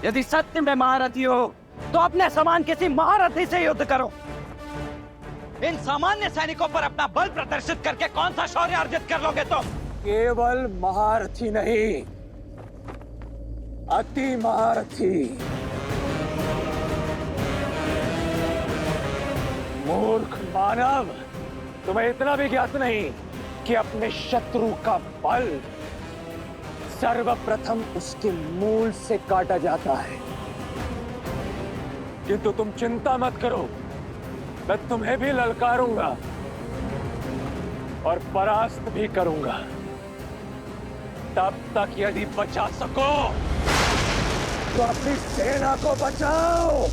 यदि सत्य में महारथी हो तो अपने समान किसी महारथी से युद्ध करो। इन सामान्य सैनिकों पर अपना बल प्रदर्शित करके कौन सा शौर्य अर्जित कर लोगे तुम? केवल महारथी नहीं, अति महारथी। मूर्ख मानव, तुम्हें इतना भी ज्ञात नहीं कि अपने शत्रु का बल सर्वप्रथम उसके मूल से काटा जाता है। किंतु तुम चिंता मत करो, मैं तुम्हें भी ललकारूंगा और परास्त भी करूंगा। तब तक यदि बचा सको तो अपनी सेना को बचाओ।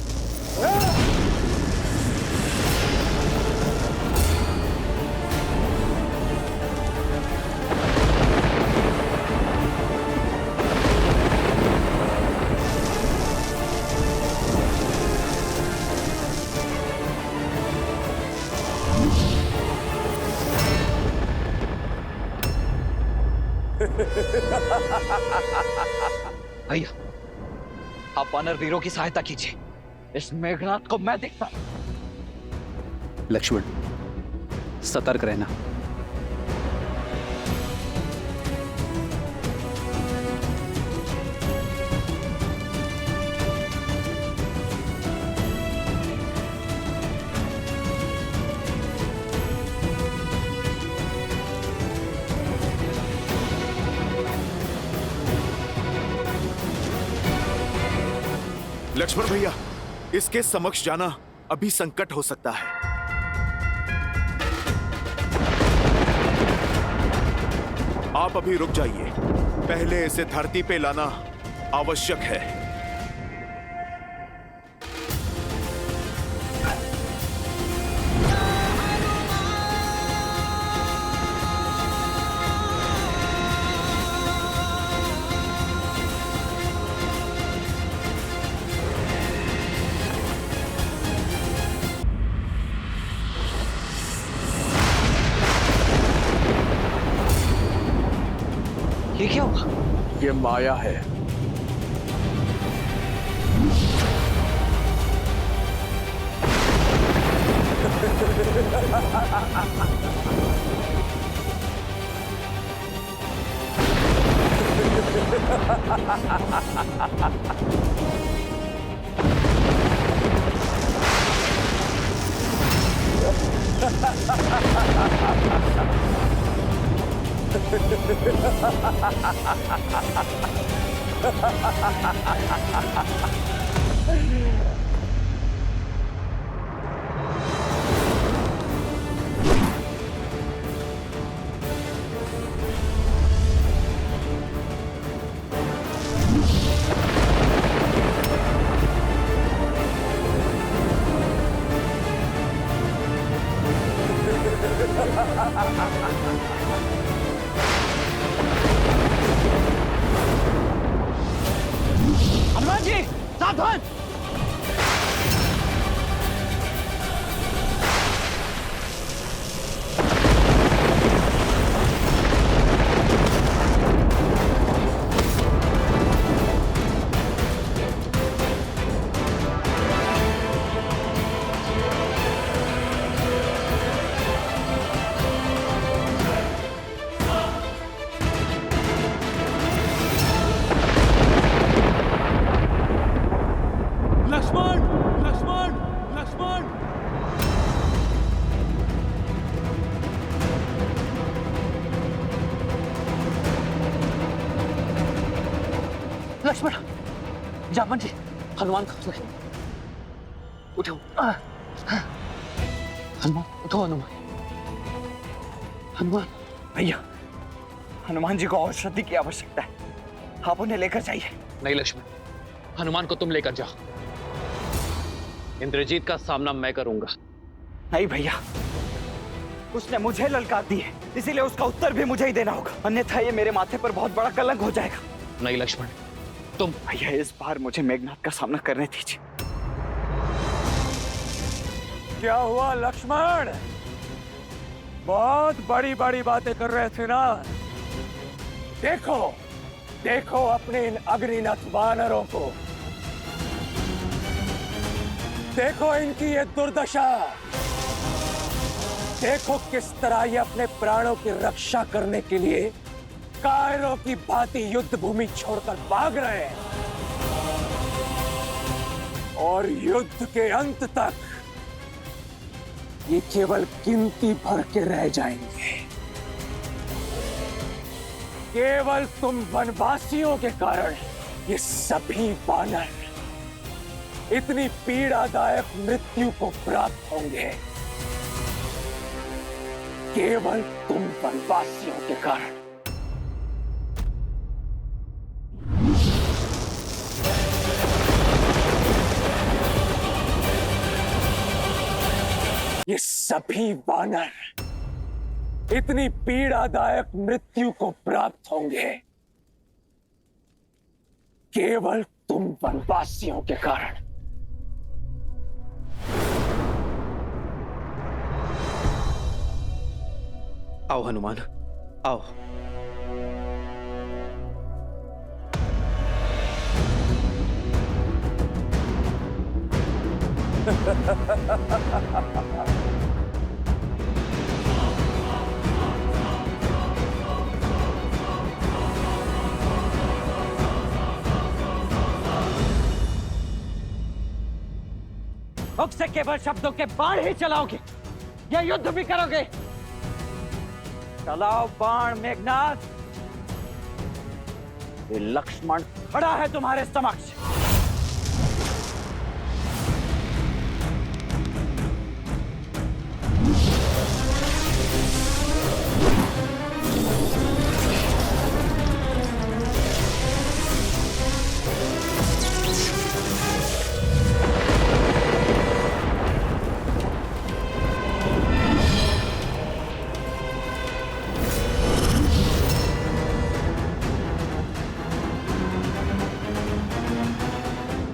भैया, आप वानर वीरों की सहायता कीजिए। इस मेघनाथ को मैं देखता हूं। लक्ष्मण, सतर्क रहना। लक्ष्मण भैया, इसके समक्ष जाना अभी संकट हो सकता है। आप अभी रुक जाइए, पहले इसे धरती पे लाना आवश्यक है। ये क्या हुआ? ये माया है। हनुमान जी, सावधान! लक्ष्मण, लक्ष्मण, लक्ष्मण! लक्ष्मण, जामन जी, हनुमान को उठो। हनुमान उठो। हनुमान भैया, हनुमान जी को औषधि की आवश्यकता है, आप उन्हें लेकर जाइए। नहीं लक्ष्मण, हनुमान को तुम लेकर जाओ। इंद्रजीत का सामना मैं करूंगा। नहीं भैया, उसने मुझे ललकार दी है, इसीलिए उसका उत्तर भी मुझे ही देना होगा, अन्यथा ये मेरे माथे पर बहुत बड़ा कलंक हो जाएगा। नहीं लक्ष्मण, तुम। भैया, इस बार मुझे मेघनाथ का सामना करने दीजिए। क्या हुआ लक्ष्मण? बहुत बड़ी बड़ी बातें कर रहे थे ना। देखो देखो अपने इन अग्निनथ वानरों को, देखो इनकी ये दुर्दशा। देखो किस तरह ये अपने प्राणों की रक्षा करने के लिए कायरों की भांति युद्ध भूमि छोड़कर भाग रहे हैं, और युद्ध के अंत तक ये केवल गिनती भर के रह जाएंगे। केवल तुम वनवासियों के कारण ये सभी वानर इतनी पीड़ादायक मृत्यु को प्राप्त होंगे। केवल तुम वनवासियों के कारण। ये सभी वानर इतनी पीड़ादायक मृत्यु को प्राप्त होंगे केवल तुम वनवासियों के कारण। आओ हनुमान, आओ। मुख से केवल शब्दों के बाण ही चलाओगे या युद्ध भी करोगे? चलाओ बाण मेघनाद। ये लक्ष्मण खड़ा है तुम्हारे समक्ष।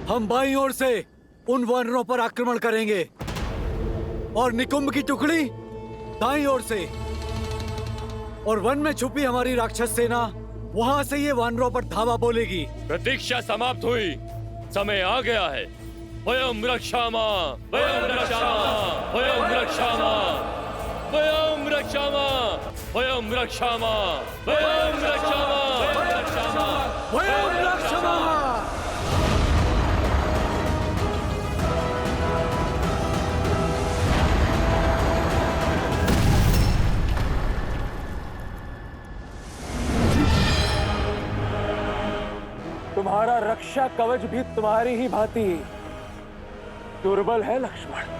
हम बाईं ओर से उन वानरों पर आक्रमण करेंगे और निकुंभ की टुकड़ी दाईं ओर से, और वन में छुपी हमारी राक्षस सेना वहां से ये वानरों पर धावा बोलेगी। प्रतीक्षा समाप्त हुई, समय आ गया है। वयम रक्षामा, वयम रक्षामा, वयम रक्षामा, वयम रक्षामा, वयम रक्षामा, वयम रक्षामा, वयम रक्षामा। तुम्हारा रक्षा कवच भी तुम्हारी ही भांति दुर्बल है लक्ष्मण।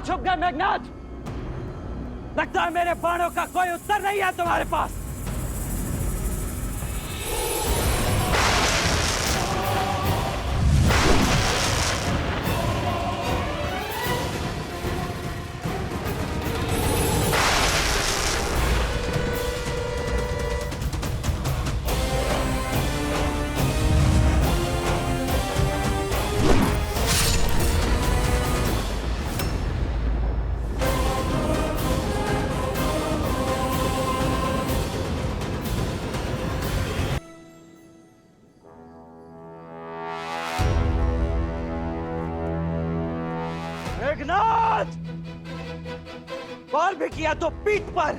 छुप गए मेघनाद। लगता है मेरे बाणों का कोई उत्तर नहीं है तुम्हारे पास। मेघनाद, कॉल भी किया तो पीठ पर।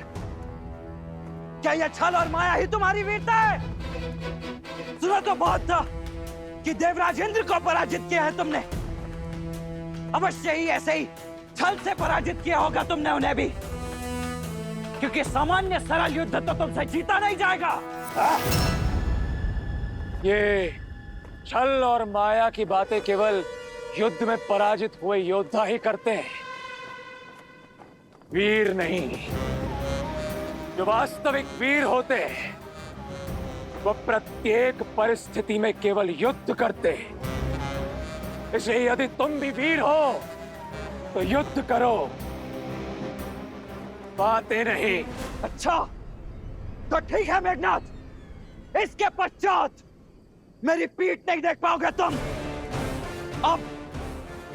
क्या यह छल और माया ही तुम्हारी वीरता है? सुना तो बहुत था कि देवराज इंद्र को पराजित किया है तुमने। अवश्य ही ऐसे ही छल से पराजित किया होगा तुमने उन्हें भी, क्योंकि सामान्य सरल युद्ध तो तुमसे जीता नहीं जाएगा। ये छल और माया की बातें केवल युद्ध में पराजित हुए योद्धा ही करते हैं, वीर नहीं। जो वास्तविक वीर होते हैं वो प्रत्येक परिस्थिति में केवल युद्ध करते हैं। इसलिए यदि तुम भी वीर हो तो युद्ध करो, बातें नहीं। अच्छा, तो ठीक है मेघनाथ, इसके पश्चात मेरी पीठ नहीं देख पाओगे तुम। अब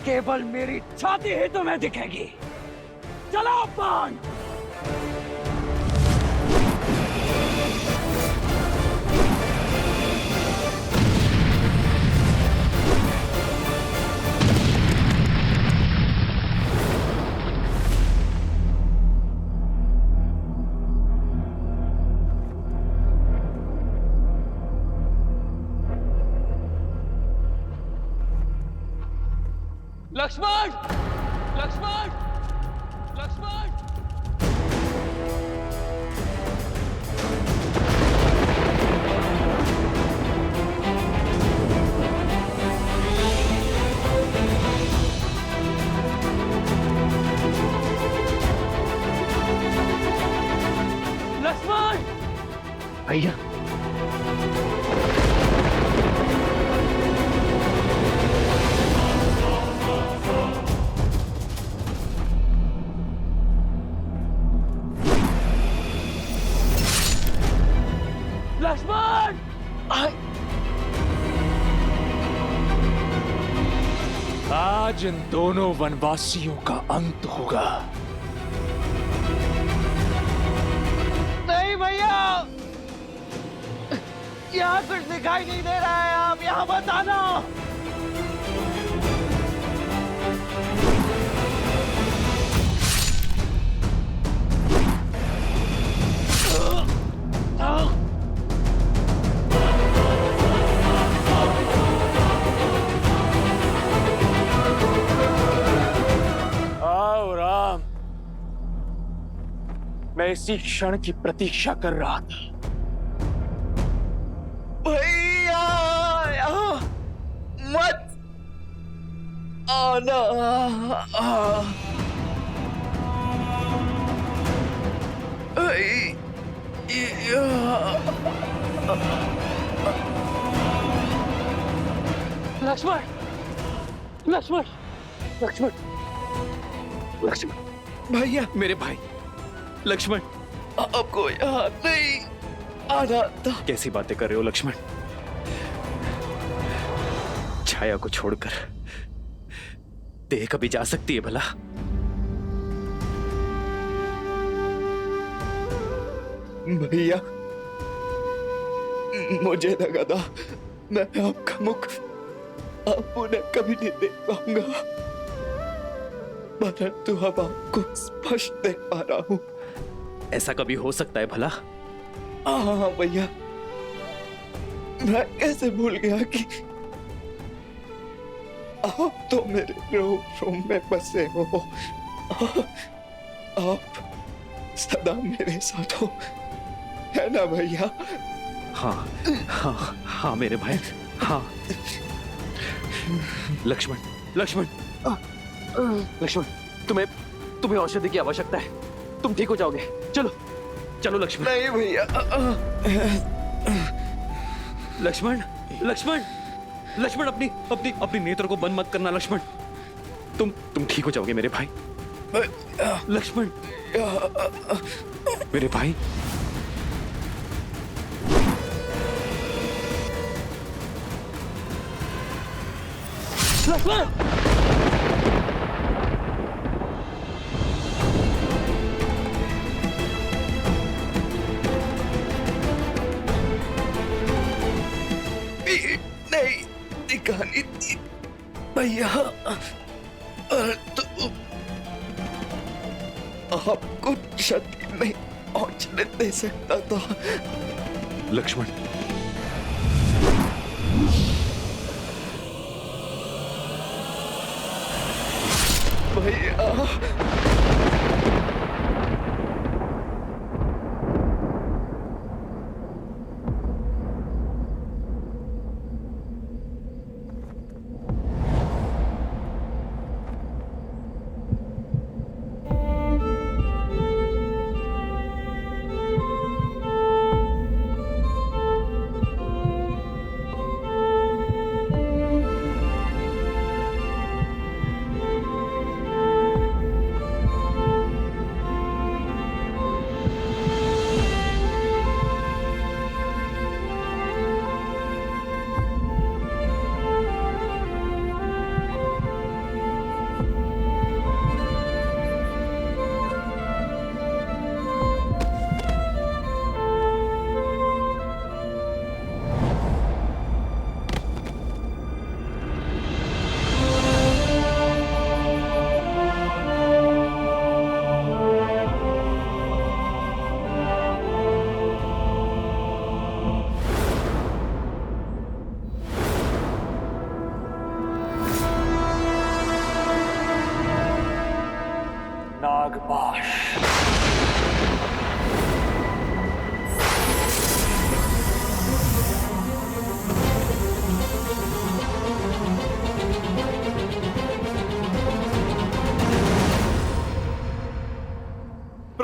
केवल मेरी छाती ही तुम्हें दिखेगी। चलो बाण। लक्ष्मण, लक्ष्मण, लक्ष्मण। लक्ष्मण, भैया लक्ष्मण। आज इन दोनों वनवासियों का अंत होगा। नहीं भैया, यहाँ कुछ दिखाई नहीं दे रहा है, आप यहाँ मत आना। आओ राम, मैं इसी क्षण की प्रतीक्षा कर रहा था। भैया यहाँ मत आना। लक्ष्मण, लक्ष्मण, लक्ष्मण, लक्ष्मण। भैया, मेरे भाई लक्ष्मण, आपको यहाँ नहीं आना था। कैसी बातें कर रहे हो लक्ष्मण? छाया को छोड़कर देह कभी जा सकती है भला? भैया, मुझे लगा था मैं आपका मुख आप उन्हें कभी नहीं देख पाऊंगा, परंतु अब आपको स्पष्ट देख पा रहा हूं। ऐसा कभी हो सकता है भला? हाँ भैया, मैं कैसे भूल गया कि आप तो मेरे रूम में बसे हो। आप सदा मेरे साथ हो, है ना भैया? हाँ हाँ हाँ मेरे भाई, हाँ। लक्ष्मण, लक्ष्मण, लक्ष्मण, तुम्हें औषधि की आवश्यकता है। तुम ठीक हो जाओगे। चलो चलो लक्ष्मण। नहीं भैया। लक्ष्मण, लक्ष्मण, लक्ष्मण, अपनी अपनी अपनी नेत्र को बंद मत करना लक्ष्मण। तुम ठीक हो जाओगे मेरे भाई। लक्ष्मण, मेरे भाई। लक्ष्मण, नहीं दिखानी थी भैया, तो आपको क्षति नहीं पहुंचने दे सकता था। लक्ष्मण, भैया,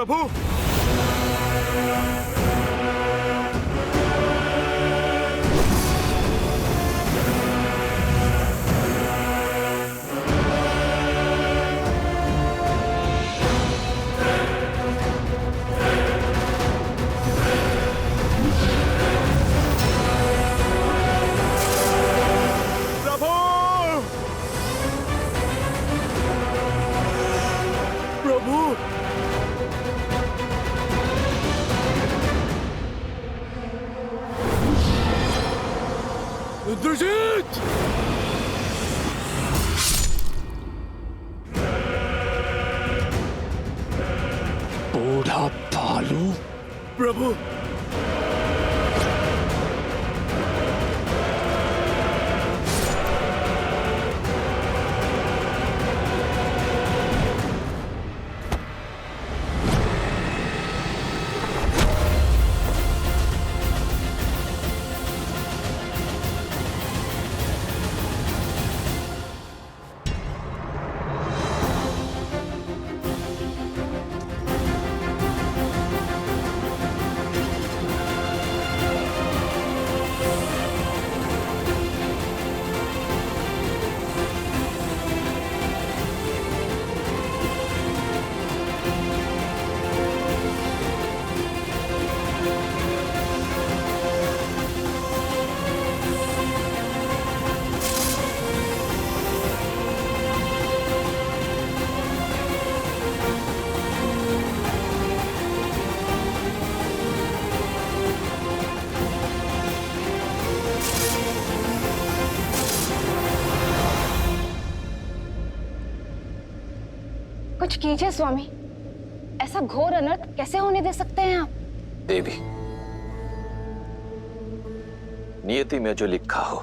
प्रभु। इंद्रजीत! बूढ़ा भालू। प्रभु, कुछ कीजिए स्वामी, ऐसा घोर अनर्थ कैसे होने दे सकते हैं आप? देवी, नियति में जो लिखा हो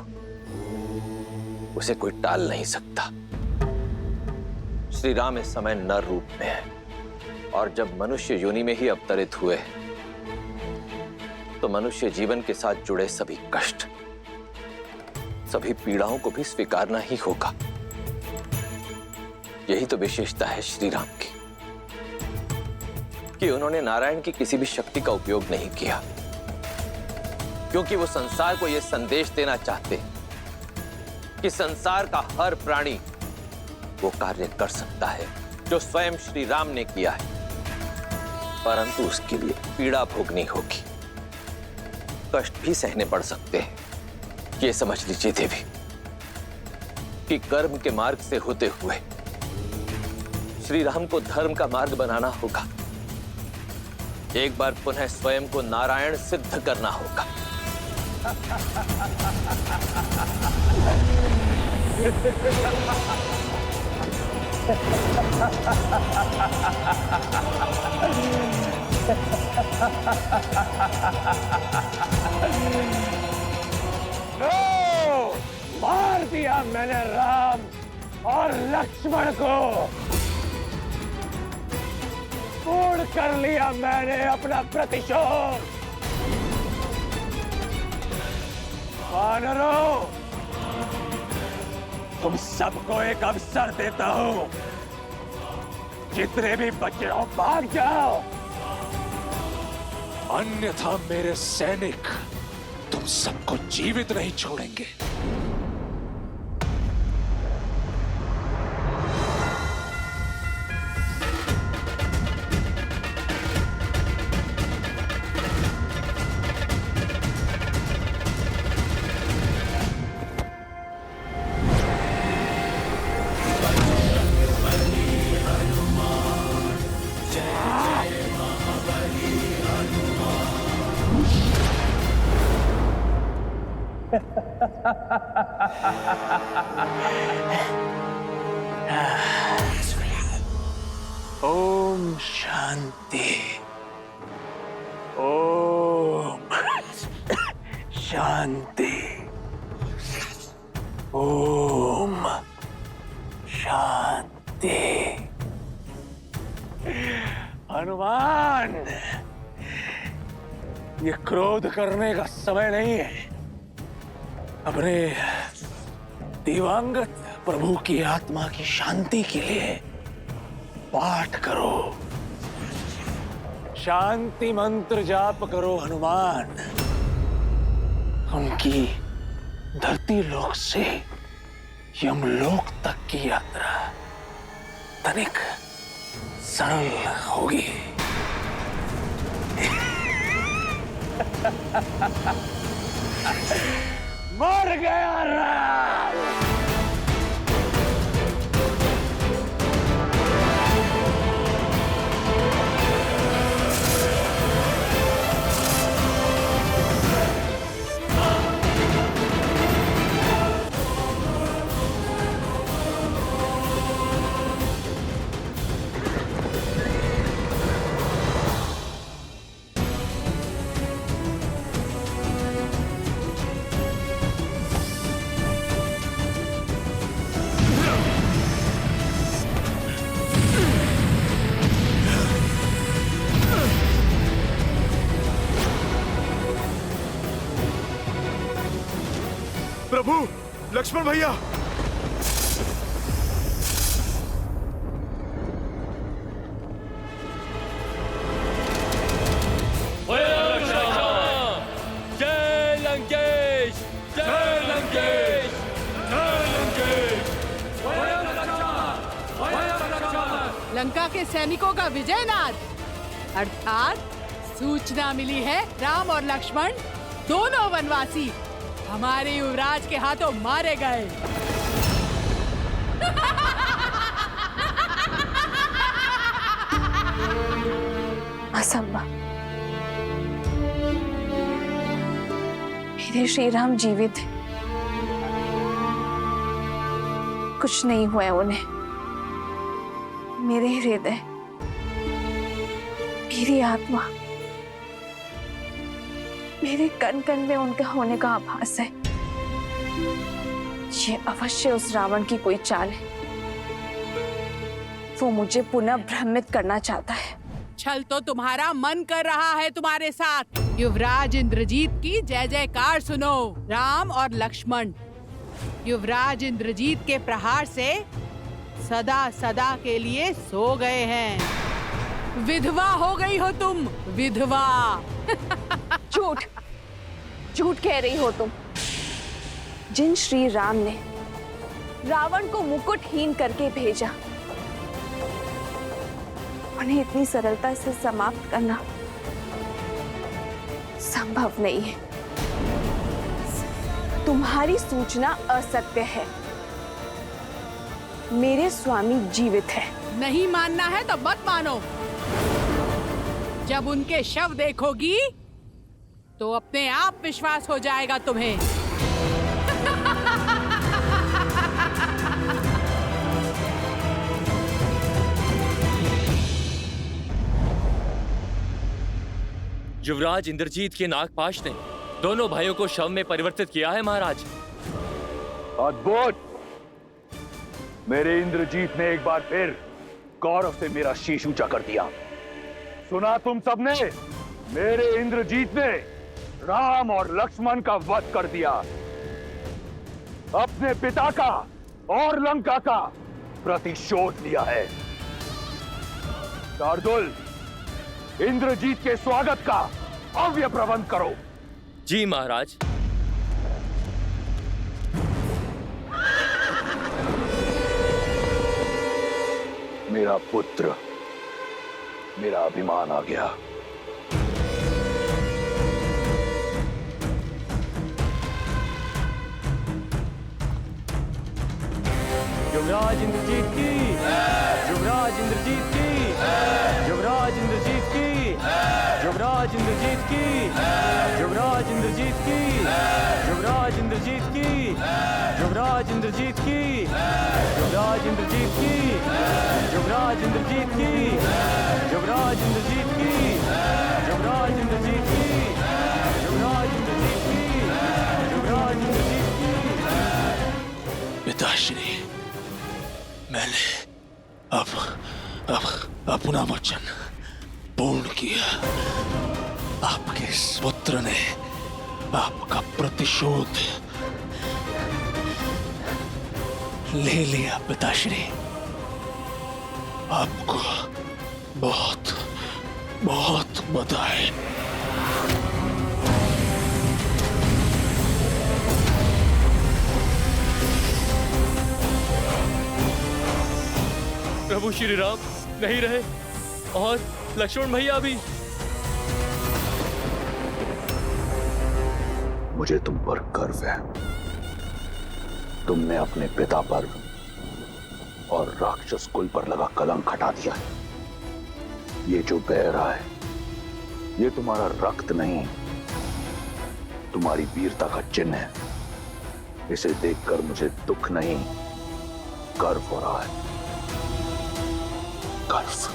उसे कोई टाल नहीं सकता। श्री राम इस समय नर रूप में है और जब मनुष्य योनि में ही अवतरित हुए तो मनुष्य जीवन के साथ जुड़े सभी कष्ट, सभी पीड़ाओं को भी स्वीकारना ही होगा। यही तो विशेषता है श्री राम की कि उन्होंने नारायण की किसी भी शक्ति का उपयोग नहीं किया, क्योंकि वो संसार को यह संदेश देना चाहते कि संसार का हर प्राणी वो कार्य कर सकता है जो स्वयं श्री राम ने किया है, परंतु उसके लिए पीड़ा भोगनी होगी, कष्ट भी सहने पड़ सकते हैं। ये समझ लीजिए देवी कि कर्म के मार्ग से होते हुए श्री राम को धर्म का मार्ग बनाना होगा। एक बार पुनः स्वयं को नारायण सिद्ध करना होगा। मार दिया मैंने राम और लक्ष्मण को, पूर्ण कर लिया मैंने अपना प्रतिशोध। वानरों, तुम सबको एक अवसर देता हूं, जितने भी बचे हो भाग जाओ, अन्यथा मेरे सैनिक तुम सबको जीवित नहीं छोड़ेंगे। ओम शांति, ओम शांति, ओम शांति। हनुमान, ये क्रोध करने का समय नहीं है। अपने दिवंगत प्रभु की आत्मा की शांति के लिए पाठ करो। शांति मंत्र जाप करो हनुमान। उनकी धरती लोक से यमलोक तक की यात्रा तनिक सरल होगी। मर गया राम। प्रभु, लक्ष्मण भैया। जय लंकेश, जय लंकेश, जय लंकेश। लंका के सैनिकों का विजय नाद, अर्थात सूचना मिली है राम और लक्ष्मण दोनों वनवासी हमारे युवराज के हाथों मारे गए। असंभव। मेरे श्री राम जीवित हैं। कुछ नहीं हुआ है उन्हें। मेरे हृदय, मेरी आत्मा, मेरे कण कण में उनका होने का आभास है। ये अवश्य उस रावण की कोई चाल है। वो मुझे पुनः भ्रमित करना चाहता है। छल तो तुम्हारा मन कर रहा है तुम्हारे साथ। युवराज इंद्रजीत की जय जयकार सुनो। राम और लक्ष्मण युवराज इंद्रजीत के प्रहार से सदा सदा के लिए सो गए हैं। विधवा हो गई हो तुम, विधवा। झूठ, झूठ कह रही हो तुम। जिन श्री राम ने रावण को मुकुटहीन करके भेजा, उन्हें इतनी सरलता से समाप्त करना संभव नहीं है। तुम्हारी सूचना असत्य है। मेरे स्वामी जीवित है। नहीं मानना है तो मत मानो। जब उनके शव देखोगी तो अपने आप विश्वास हो जाएगा तुम्हें। युवराज इंद्रजीत के नागपाश ने दोनों भाइयों को शव में परिवर्तित किया है महाराज। अद्भुत। मेरे इंद्रजीत ने एक बार फिर गौरव से मेरा शीश ऊंचा कर दिया। सुना तुम सबने? मेरे इंद्रजीत ने राम और लक्ष्मण का वध कर दिया। अपने पिता का और लंका का प्रतिशोध लिया है। शार्दुल, इंद्रजीत के स्वागत का भव्य प्रबंध करो। जी महाराज। मेरा पुत्र, मेरा अभिमान आ गया। युवराज इंद्रजीत की, युवराज इंद्रजीत की, युवराज इंद्रजीत की, युवराज इंद्रजीत की, युवराज इंद्रजीत की, युवराज इंद्रजीत की, युवराज इंद्रजीत की, युवराज इंद्रजीत की, युवराज इंद्रजीत की, युवराज इंद्रजीत की, युवराज इंद्रजीत की, युवराज इंद्रजीत की, युवराज इंद्रजीत की। पिताश्री, मैंने अब अपना वचन पूर्ण किया। आपके इस पुत्र ने आपका प्रतिशोध ले लिया। पिताश्री, आपको बहुत बहुत मजा है। प्रभु श्री राम नहीं रहे और लक्ष्मण भैया भी। मुझे तुम पर गर्व है। तुमने अपने पिता पर और राक्षस कुल पर लगा कलंक हटा दिया है। ये जो बह रहा है, ये तुम्हारा रक्त नहीं, तुम्हारी वीरता का चिन्ह है। इसे देखकर मुझे दुख नहीं, गर्व हो रहा है। गर्व।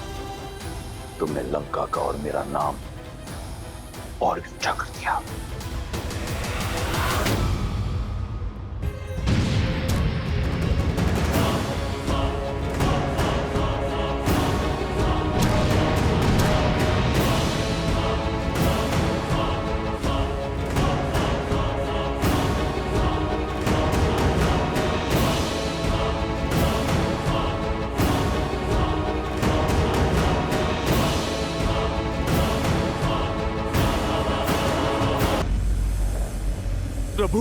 तुमने लंका का और मेरा नाम और ऊंचा कर दिया। प्रभु,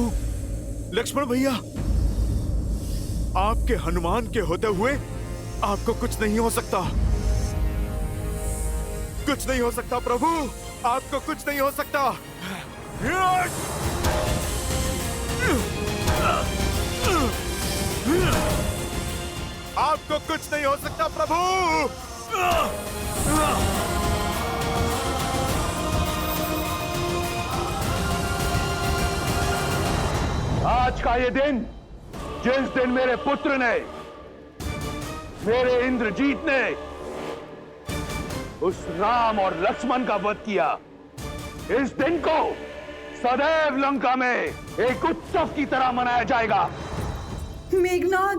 लक्ष्मण भैया, आपके हनुमान के होते हुए आपको कुछ नहीं हो सकता। कुछ नहीं हो सकता प्रभु, आपको कुछ नहीं हो सकता। आपको कुछ नहीं हो सकता प्रभु। आज का ये दिन, जिस दिन मेरे पुत्र ने, मेरे इंद्रजीत ने उस राम और लक्ष्मण का वध किया, इस दिन को सदैव लंका में एक उत्सव की तरह मनाया जाएगा। मेघनाद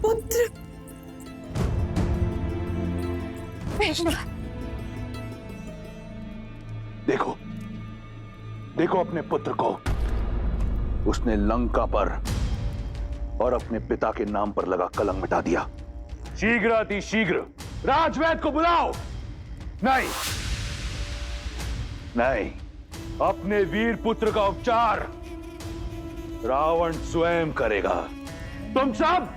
पुत्र। देखो, देखो अपने पुत्र को। उसने लंका पर और अपने पिता के नाम पर लगा कलंक मिटा दिया। शीघ्र अति शीघ्र राजवैद्य को बुलाओ। नहीं नहीं, अपने वीर पुत्र का उपचार रावण स्वयं करेगा। तुम सब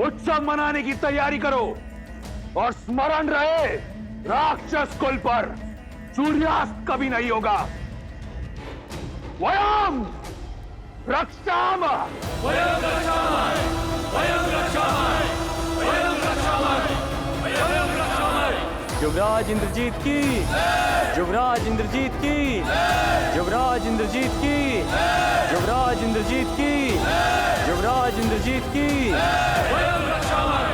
उत्सव मनाने की तैयारी करो और स्मरण रहे, राक्षस कुल पर सूर्यास्त कभी नहीं होगा। वयम रक्षामः, वयं रक्षामः, वयं रक्षामः, वयं रक्षामः, वयं रक्षामः। युवराज इंद्रजीत की, युवराज इंद्रजीत की, युवराज इंद्रजीत की, युवराज इंद्रजीत की, युवराज इंद्रजीत की। वयं रक्षामः,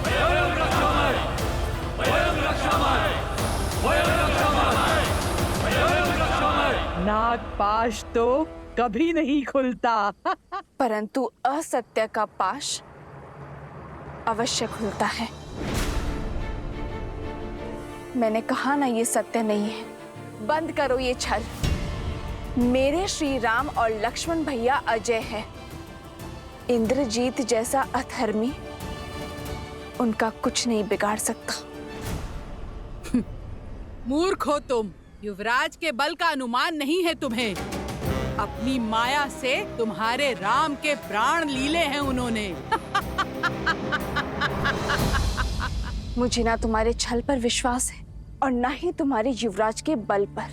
वयं रक्षामः, वयं रक्षामः, वयं रक्षामः, वयं रक्षामः। नागपाश तो कभी नहीं खुलता। परंतु असत्य का पाश अवश्य खुलता है। मैंने कहा ना, ये सत्य नहीं है। बंद करो ये छल। मेरे श्री राम और लक्ष्मण भैया अजय है। इंद्रजीत जैसा अधर्मी उनका कुछ नहीं बिगाड़ सकता। मूर्ख हो तुम। युवराज के बल का अनुमान नहीं है तुम्हें। अपनी माया से तुम्हारे राम के प्राण लीले हैं उन्होंने। मुझे ना तुम्हारे छल पर विश्वास है और ना ही तुम्हारे युवराज के बल पर।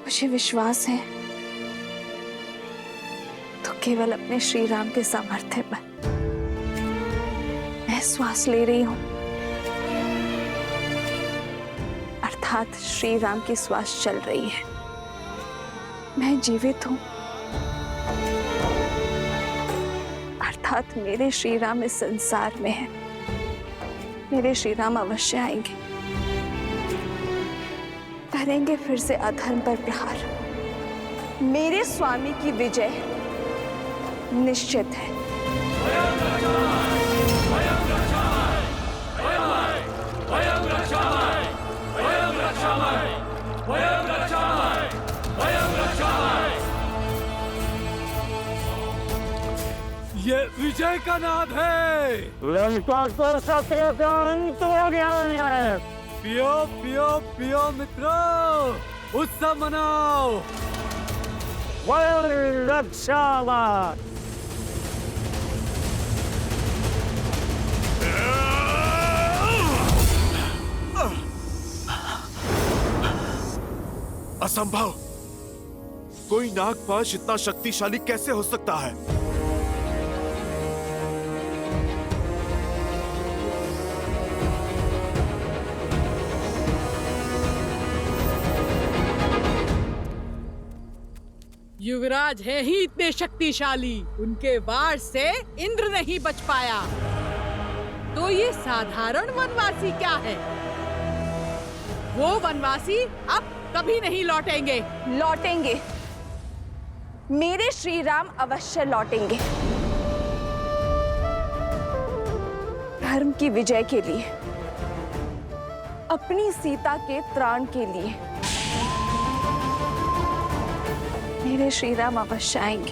मुझे विश्वास है तो केवल अपने श्री राम के सामर्थ्य पर। मैं श्वास ले रही हूं, अर्थात श्री राम की श्वास चल रही है। मैं जीवित हूं, अर्थात मेरे श्री राम इस संसार में है। मेरे श्री राम अवश्य आएंगे, करेंगे फिर से अधर्म पर प्रहार। मेरे स्वामी की विजय निश्चित है। ये विजय का नाद है। पियो पियो पियो मित्रों, उत्सव मनाओ। असंभव। कोई नागपाश इतना शक्तिशाली कैसे हो सकता है? युवराज है ही इतने शक्तिशाली, उनके वार से इंद्र नहीं बच पाया। तो ये साधारण वनवासी क्या है? वो वनवासी अब कभी नहीं लौटेंगे। लौटेंगे, मेरे श्री राम अवश्य लौटेंगे, धर्म की विजय के लिए, अपनी सीता के त्राण के लिए मेरे श्री राम अवश्य आएंगे,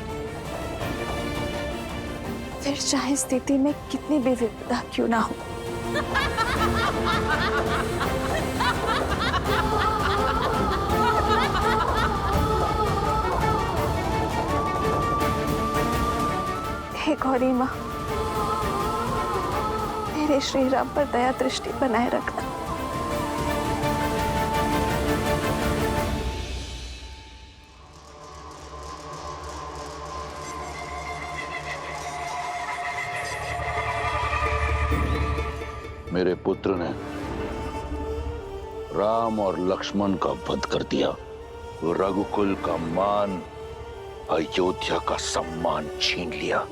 फिर चाहे स्थिति में कितनी भी विपदा क्यों ना हो। हे गौरी माँ, मेरे श्री राम पर दया दृष्टि बनाए रखना। मेरे पुत्र ने राम और लक्ष्मण का वध कर दिया, रघुकुल का मान, अयोध्या का सम्मान छीन लिया,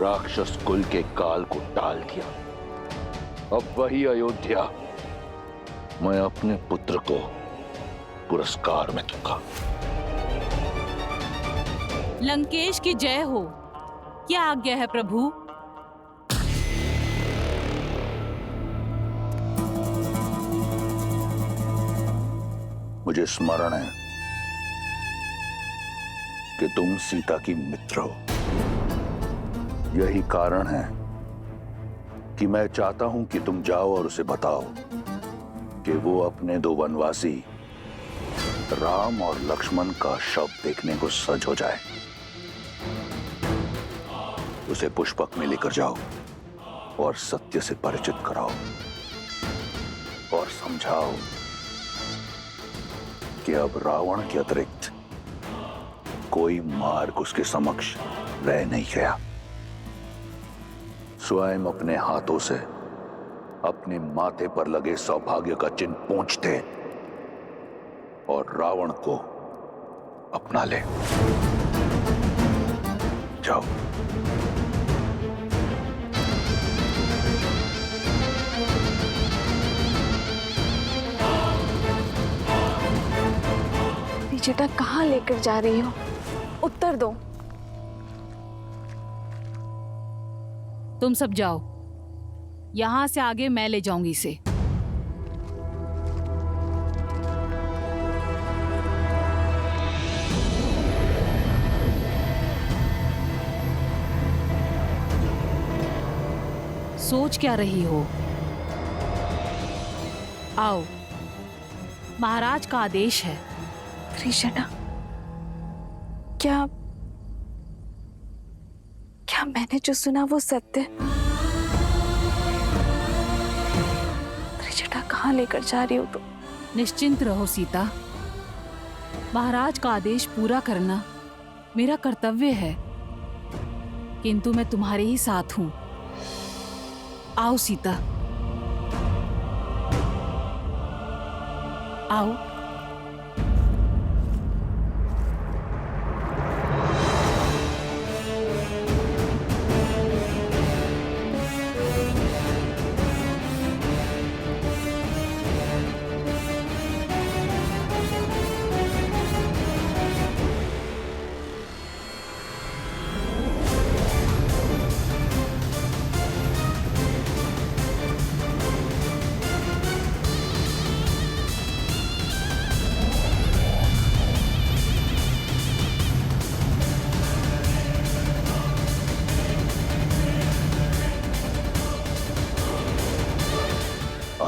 राक्षस कुल के काल को टाल दिया। अब वही अयोध्या मैं अपने पुत्र को पुरस्कार में दूंगा। लंकेश की जय हो। क्या आज्ञा है प्रभु? मुझे स्मरण है कि तुम सीता की मित्र हो। यही कारण है कि मैं चाहता हूं कि तुम जाओ और उसे बताओ कि वो अपने दो वनवासी राम और लक्ष्मण का शव देखने को सज हो जाए। उसे पुष्पक में लेकर जाओ और सत्य से परिचित कराओ और समझाओ कि अब रावण के अतिरिक्त कोई मार्ग उसके समक्ष रह नहीं गया। स्वयं अपने हाथों से अपने माथे पर लगे सौभाग्य का चिन्ह पोंछ दे और रावण को अपना ले। जाओ। विजेता कहाँ लेकर जा रही हो? उत्तर दो। तुम सब जाओ, यहां से आगे मैं ले जाऊंगी इसे। सोच क्या रही हो? आओ, महाराज का आदेश है। कृष्णा, क्या मैंने जो सुना वो सत्य? त्रिजटा कहाँ लेकर जा रही हो तुम? निश्चिंत रहो सीता, महाराज का आदेश पूरा करना मेरा कर्तव्य है, किंतु मैं तुम्हारे ही साथ हूं। आओ सीता, आओ।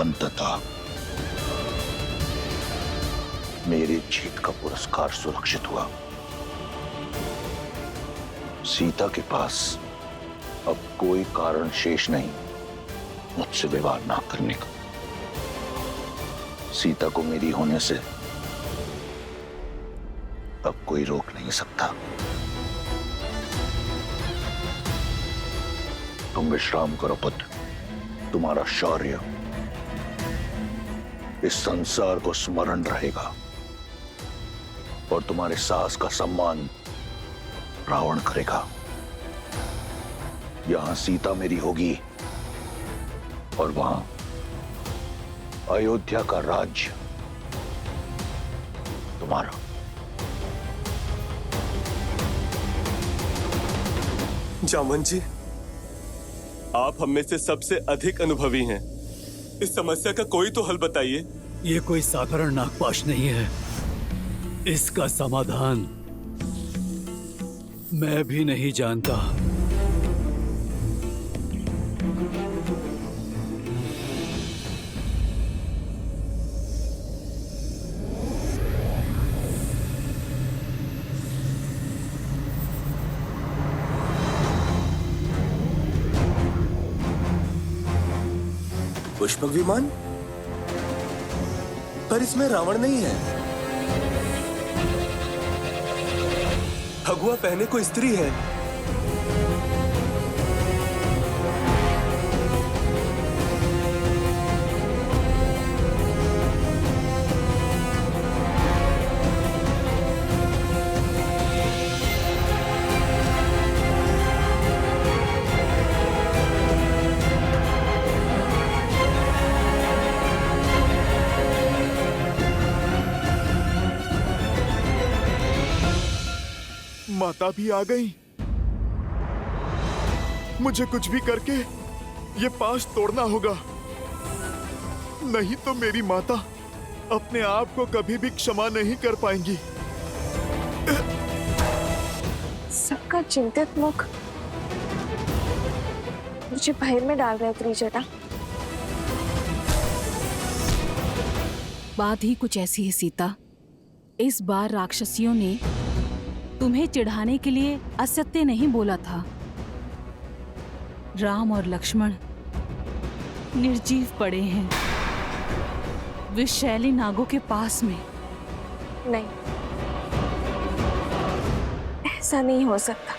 अंततः मेरी जीत का पुरस्कार सुरक्षित हुआ। सीता के पास अब कोई कारण शेष नहीं मुझसे विवाह ना करने का। सीता को मेरी होने से अब कोई रोक नहीं सकता। तुम विश्राम करो पुत्र। तुम्हारा शौर्य इस संसार को स्मरण रहेगा और तुम्हारे साहस का सम्मान रावण करेगा। यहां सीता मेरी होगी और वहां अयोध्या का राज्य तुम्हारा। जामवंत जी, आप हम में से सबसे अधिक अनुभवी हैं। इस समस्या का कोई तो हल बताइए। ये कोई साधारण नागपाश नहीं है। इसका समाधान मैं भी नहीं जानता। पुष्पक विमान? पर इसमें रावण नहीं है। भगवा पहने कोई स्त्री है। माता भी आ गई। मुझे कुछ भी करके ये पाश तोड़ना होगा, नहीं तो मेरी माता अपने आप को कभी भी क्षमा नहीं कर पाएंगी। सबका चिंतित मुख मुझे भय में डाल रहा है त्रिजटा। बात ही कुछ ऐसी है सीता। इस बार राक्षसियों ने तुम्हें चिढ़ाने के लिए असत्य नहीं बोला था। राम और लक्ष्मण निर्जीव पड़े हैं विषैली नागों के पास में। नहीं, ऐसा नहीं हो सकता।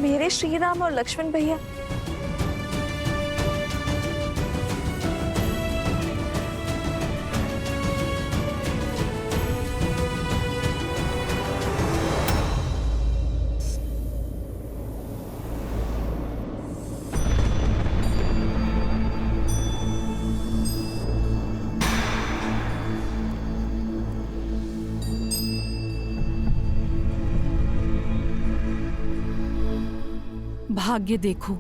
मेरे श्री राम और लक्ष्मण भैया भाग्य देखो,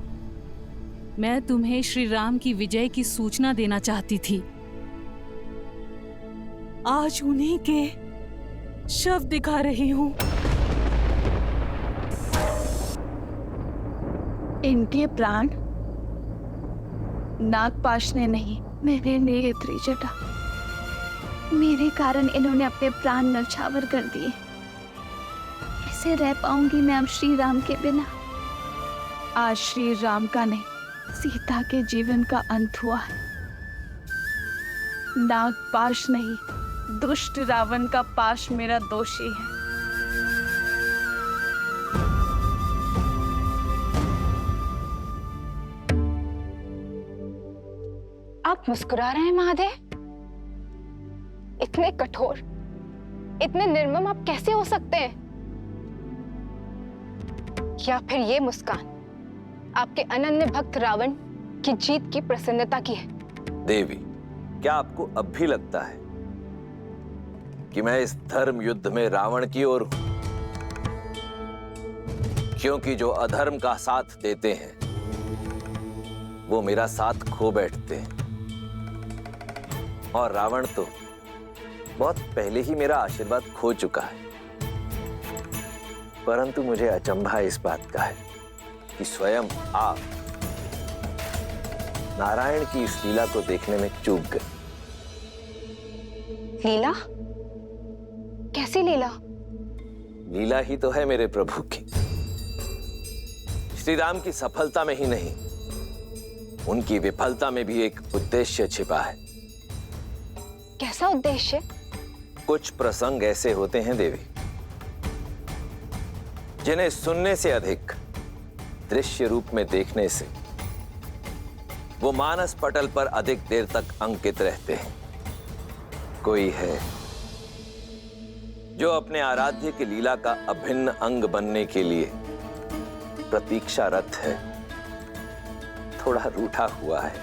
मैं तुम्हें श्री राम की विजय की सूचना देना चाहती थी। आज उन्हीं के शव दिखा रही हूं। इनके प्राण नागपाश ने नहीं, मेरे लिए त्रिजटा। मेरे कारण इन्होंने अपने प्राण न्यौछावर कर दिए। कैसे रह पाऊंगी मैं अब श्री राम के बिना। आज श्री राम का नहीं, सीता के जीवन का अंत हुआ है। नागपाश नहीं, दुष्ट रावण का पाश मेरा दोषी है। आप मुस्कुरा रहे हैं महादेव? इतने कठोर, इतने निर्मम आप कैसे हो सकते हैं? या फिर ये मुस्कान आपके अनन्य भक्त रावण की जीत की प्रसन्नता की है? देवी, क्या आपको अब भी लगता है कि मैं इस धर्म युद्ध में रावण की ओर हूं? क्योंकि जो अधर्म का साथ देते हैं वो मेरा साथ खो बैठते हैं, और रावण तो बहुत पहले ही मेरा आशीर्वाद खो चुका है। परंतु मुझे अचंभा इस बात का है कि स्वयं आप नारायण की इस लीला को देखने में चूक गए। लीला? कैसी लीला? लीला ही तो है मेरे प्रभु की। श्री राम की सफलता में ही नहीं, उनकी विफलता में भी एक उद्देश्य छिपा है। कैसा उद्देश्य? कुछ प्रसंग ऐसे होते हैं देवी, जिन्हें सुनने से अधिक दृश्य रूप में देखने से वो मानस पटल पर अधिक देर तक अंकित रहते हैं। कोई है जो अपने आराध्य की लीला का अभिन्न अंग बनने के लिए प्रतीक्षारत है, थोड़ा रूठा हुआ है,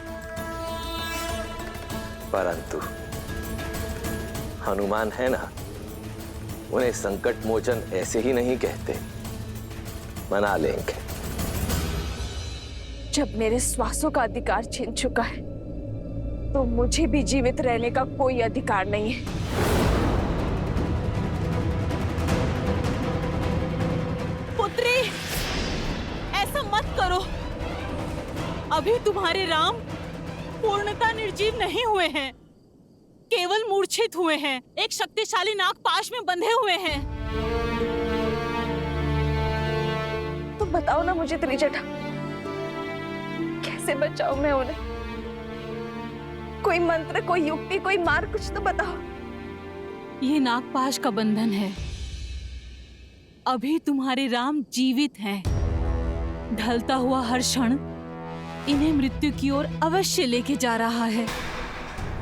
परंतु हनुमान है ना, उन्हें संकट मोचन ऐसे ही नहीं कहते, मना लेंगे। जब मेरे श्वासों का अधिकार छीन चुका है तो मुझे भी जीवित रहने का कोई अधिकार नहीं है। पुत्री, ऐसा मत करो। अभी तुम्हारे राम पूर्णतः निर्जीव नहीं हुए हैं, केवल मूर्छित हुए हैं, एक शक्तिशाली नागपाश में बंधे हुए हैं। तो बताओ ना मुझे त्रिजटा, कैसे बचाऊं मैं उन्हें? कोई मंत्र, कोई युक्ति, कोई मार्ग, कुछ तो बताओ। ये नागपाश का बंधन है। अभी तुम्हारे राम जीवित हैं। ढलता हुआ हर क्षण इन्हें मृत्यु की ओर अवश्य लेके जा रहा है।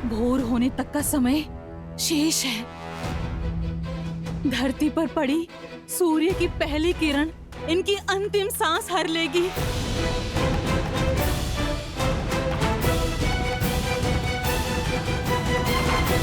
भोर होने तक का समय शेष है। धरती पर पड़ी सूर्य की पहली किरण इनकी अंतिम सांस हर लेगी।